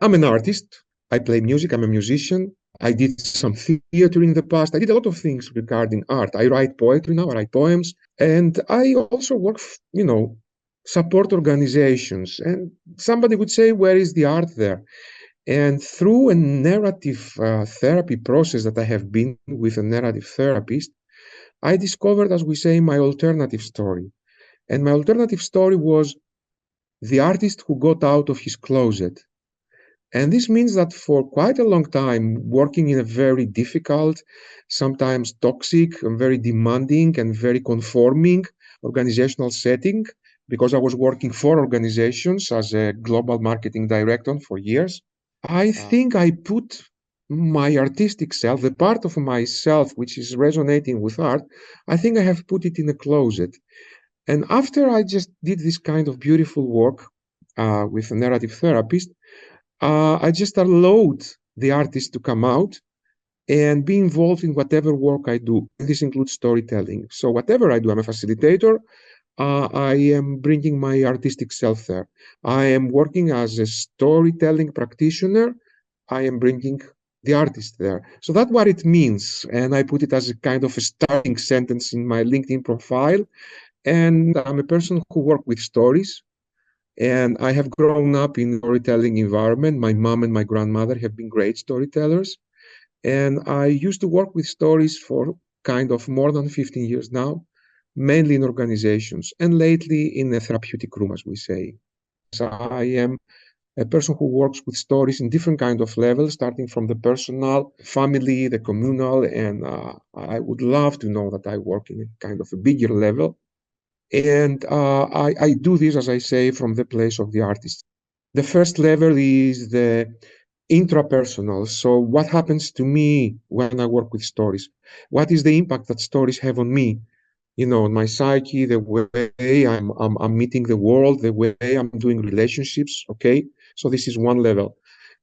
I'm an artist. I play music. I'm a musician. I did some theater in the past. I did a lot of things regarding art. I write poetry now. I write poems, and I also work, support organizations. And somebody would say, where is the art there? And through a narrative therapy process that I have been with a narrative therapist, I discovered, as we say, my alternative story. And my alternative story was the artist who got out of his closet. And this means that for quite a long time, working in a very difficult, sometimes toxic, and very demanding, and very conforming organizational setting, because I was working for organizations as a global marketing director for years, I think I put my artistic self, the part of myself which is resonating with art, I think I have put it in a closet. And after I just did this kind of beautiful work with a narrative therapist, I just allowed the artist to come out and be involved in whatever work I do. This includes storytelling. So whatever I do, I'm a facilitator. I am bringing my artistic self there. I am working as a storytelling practitioner. I am bringing the artist there. So that's what it means. And I put it as a kind of a starting sentence in my LinkedIn profile. And I'm a person who works with stories. And I have grown up in storytelling environment. My mom and my grandmother have been great storytellers. And I used to work with stories for kind of more than 15 years now, mainly in organizations and lately in a therapeutic room, as we say. So I am a person who works with stories in different kind of levels, starting from the personal, family, the communal, and I would love to know that I work in a kind of a bigger level. And I do this, as I say, from the place of the artist. The first level is the intrapersonal. So what happens to me when I work with stories? What is the impact that stories have on me? On my psyche, the way I'm meeting the world, the way I'm doing relationships. Okay. So this is one level.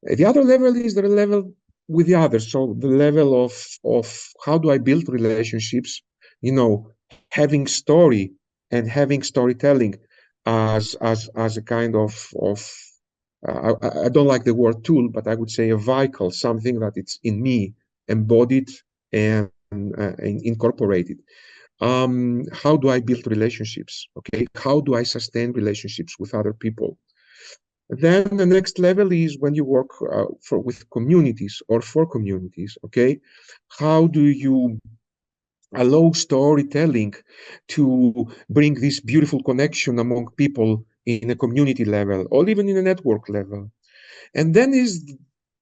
The other level is the level with the others. So the level of how do I build relationships, having story and having storytelling as a kind of I don't like the word tool, but I would say a vehicle, something that it's in me, embodied and incorporated. How do I build relationships? Okay, how do I sustain relationships with other people? Then the next level is when you work with communities or for communities. Okay, how do you allow storytelling to bring this beautiful connection among people in a community level or even in a network level? And then is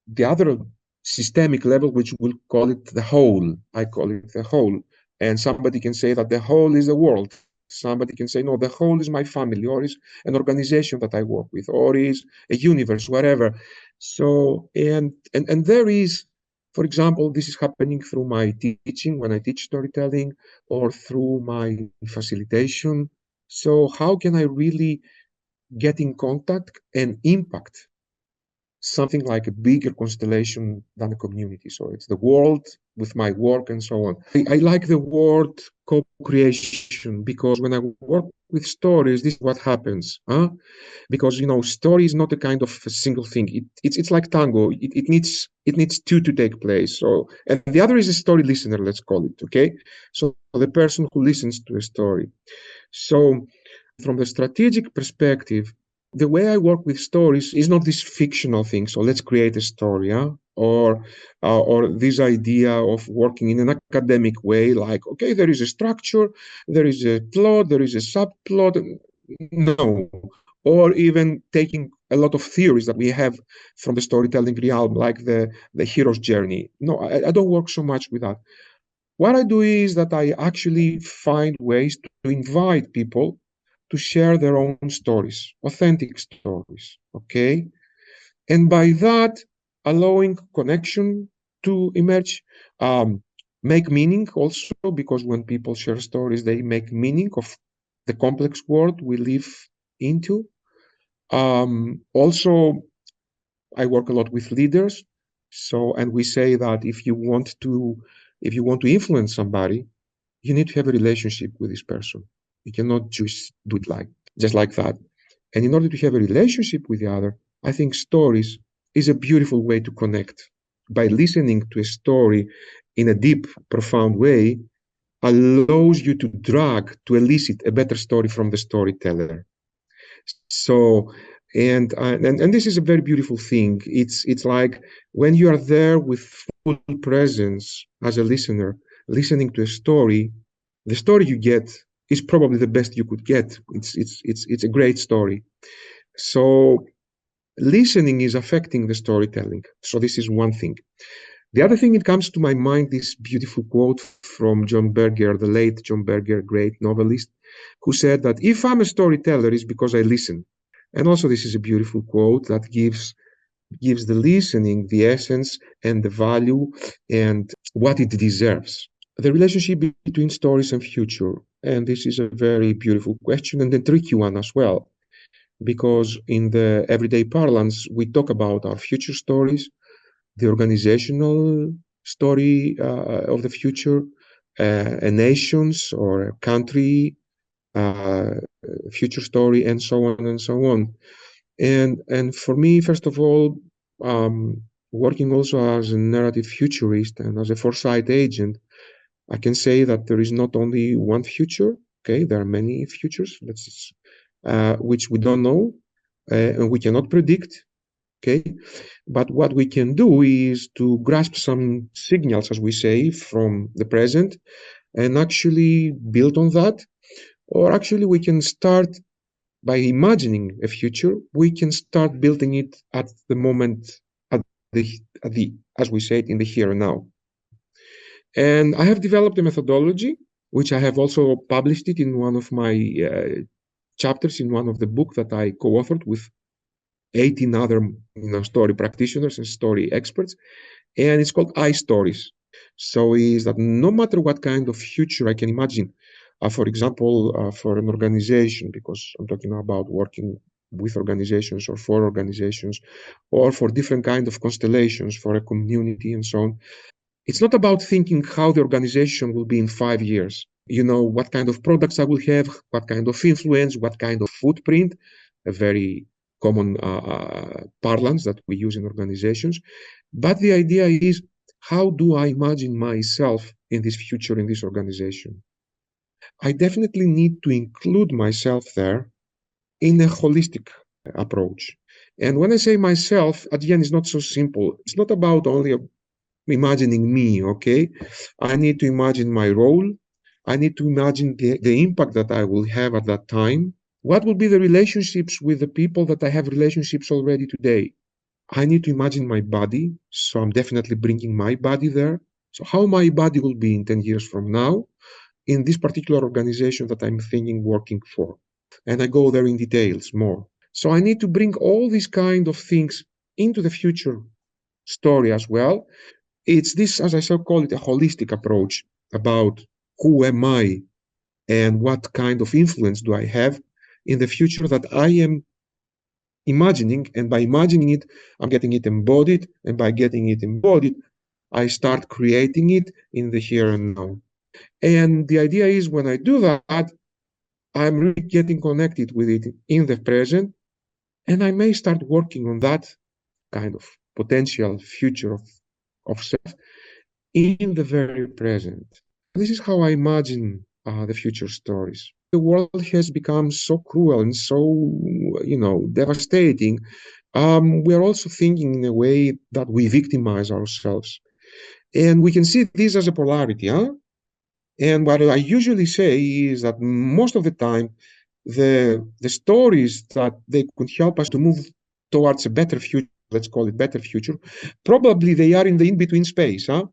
the other systemic level, which we'll call it the whole. I call it the whole. And somebody can say that the whole is the world. Somebody can say, no, the whole is my family, or is an organization that I work with, or is a universe, whatever. So, and there is, for example, this is happening through my teaching when I teach storytelling or through my facilitation. So how can I really get in contact and impact something like a bigger constellation than a community? So it's the world with my work and so on. I like the word co-creation because when I work with stories, this is what happens. Because story is not a kind of a single thing. It's like tango. It needs two to take place. So, and the other is a story listener, let's call it. Okay. So the person who listens to a story. So from the strategic perspective, the way I work with stories is not this fictional thing. So let's create a story, or this idea of working in an academic way, like, okay, there is a structure, there is a plot, there is a subplot. No, or even taking a lot of theories that we have from the storytelling realm, like the hero's journey. No, I don't work so much with that. What I do is that I actually find ways to invite people to share their own stories, authentic stories, okay? And by that, allowing connection to emerge, make meaning also, because when people share stories, they make meaning of the complex world we live into. Also, I work a lot with leaders. So, and we say that if you want to influence somebody, you need to have a relationship with this person. You cannot just do it just like that. And in order to have a relationship with the other, I think stories is a beautiful way to connect. By listening to a story in a deep, profound way, allows you to drag, to elicit a better story from the storyteller. So, and this is a very beautiful thing. It's like when you are there with full presence as a listener, listening to a story, the story you get is probably the best you could get. It's a great story. So listening is affecting the storytelling. So this is one thing. The other thing, it comes to my mind, this beautiful quote from John Berger, the late John Berger, great novelist, who said that if I'm a storyteller, it's because I listen. And also, this is a beautiful quote that gives the listening the essence and the value and what it deserves. The relationship between stories and future. And this is a very beautiful question and a tricky one as well, because in the everyday parlance, we talk about our future stories, the organizational story of the future, a nation's or a country uh, future story, and so on and so on. And for me, first of all, working also as a narrative futurist and as a foresight agent, I can say that there is not only one future. Okay, there are many futures. Which we don't know and we cannot predict. Okay, but what we can do is to grasp some signals, as we say, from the present and actually build on that. Or actually, we can start by imagining a future. We can start building it at the moment, at the as we say it, in the here and now. And I have developed a methodology, which I have also published it in one of my chapters in one of the books that I co-authored with 18 other story practitioners and story experts, and it's called I Stories. So is that no matter what kind of future I can imagine, for example, for an organization, because I'm talking about working with organizations or for organizations, or for different kind of constellations for a community and so on. It's not about thinking how the organization will be in 5 years. What kind of products I will have, what kind of influence, what kind of footprint, a very common parlance that we use in organizations. But the idea is, how do I imagine myself in this future, in this organization? I definitely need to include myself there in a holistic approach. And when I say myself, at the end, it's not so simple. It's not about only imagining me, okay? I need to imagine my role. I need to imagine the impact that I will have at that time. What will be the relationships with the people that I have relationships already today? I need to imagine my body. So I'm definitely bringing my body there. So how my body will be in 10 years from now in this particular organization that I'm thinking working for. And I go there in details more. So I need to bring all these kind of things into the future story as well. It's this, as I shall call it, a holistic approach about who am I and what kind of influence do I have in the future that I am imagining. And by imagining it, I'm getting it embodied. And by getting it embodied, I start creating it in the here and now. And the idea is, when I do that, I'm really getting connected with it in the present. And I may start working on that kind of potential future of self in the very present. This is how I imagine the future stories. The world has become so cruel and so, devastating. We are also thinking in a way that we victimize ourselves. And we can see this as a polarity, huh? And what I usually say is that most of the time, the stories that they could help us to move towards a better future, let's call it better future, probably they are in the in-between space, huh?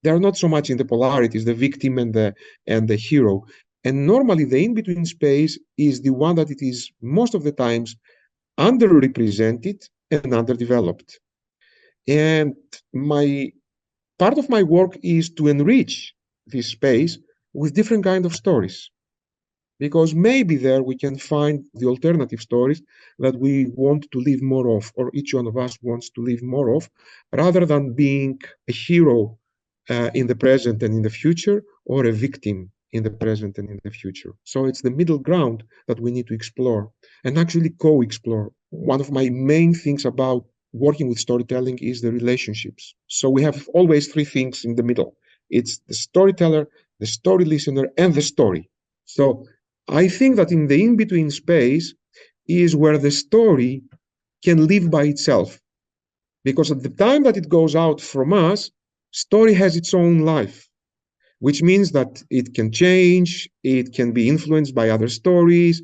They are not so much in the polarities, the victim and the hero. And normally the in-between space is the one that it is most of the times underrepresented and underdeveloped. And my part of my work is to enrich this space with different kind of stories, because maybe there we can find the alternative stories that we want to live more of, or each one of us wants to live more of, rather than being a hero in the present and in the future, or a victim in the present and in the future. So it's the middle ground that we need to explore and actually co-explore. One of my main things about working with storytelling is the relationships. So we have always three things in the middle. It's the storyteller, the story listener, and the story. So I think that in the in-between space is where the story can live by itself. Because at the time that it goes out from us, story has its own life, which means that it can change, it can be influenced by other stories,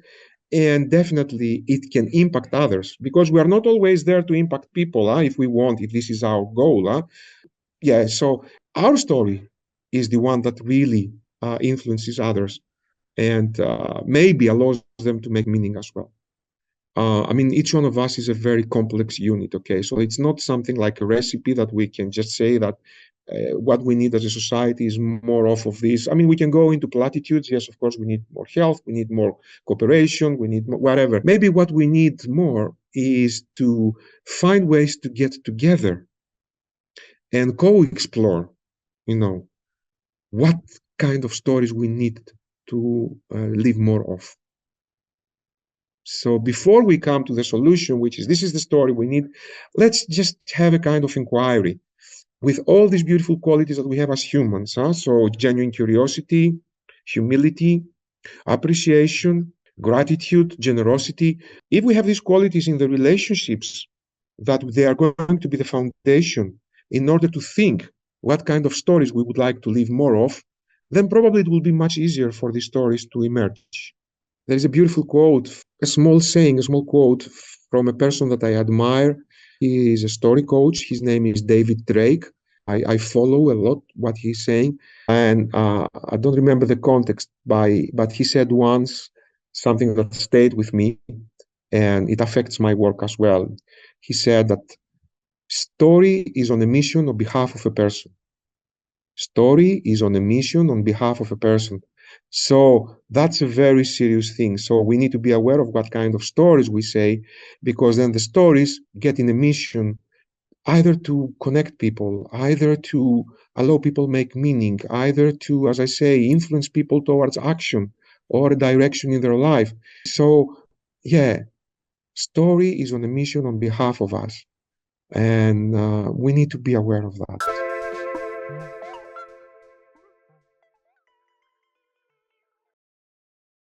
and definitely it can impact others because we are not always there to impact people if we want, if this is our goal. Yeah, so our story is the one that really influences others and maybe allows them to make meaning as well. I mean, each one of us is a very complex unit, okay? So it's not something like a recipe that we can just say that what we need as a society is more of this. I mean, we can go into platitudes. Yes, of course, we need more health, we need more cooperation, we need more, whatever. Maybe what we need more is to find ways to get together and co-explore, you know, what kind of stories we need to live more of. So before we come to the solution, which is this is the story we need, let's just have a kind of inquiry with all these beautiful qualities that we have as humans. So genuine curiosity, humility, appreciation, gratitude, generosity. If we have these qualities in the relationships, that they are going to be the foundation in order to think what kind of stories we would like to live more of, then probably it will be much easier for these stories to emerge. There is a beautiful quote, a small saying, a small quote from a person that I admire. He is a story coach. His name is David Drake. I follow a lot what he's saying, and I don't remember the context but he said once something that stayed with me, and it affects my work as well. He said that story is on a mission on behalf of a person. Story is on a mission on behalf of a person. So that's a very serious thing. So we need to be aware of what kind of stories we say, because then the stories get in a mission either to connect people, either to allow people make meaning, either to, as I say, influence people towards action or a direction in their life. So yeah, story is on a mission on behalf of us, and we need to be aware of that.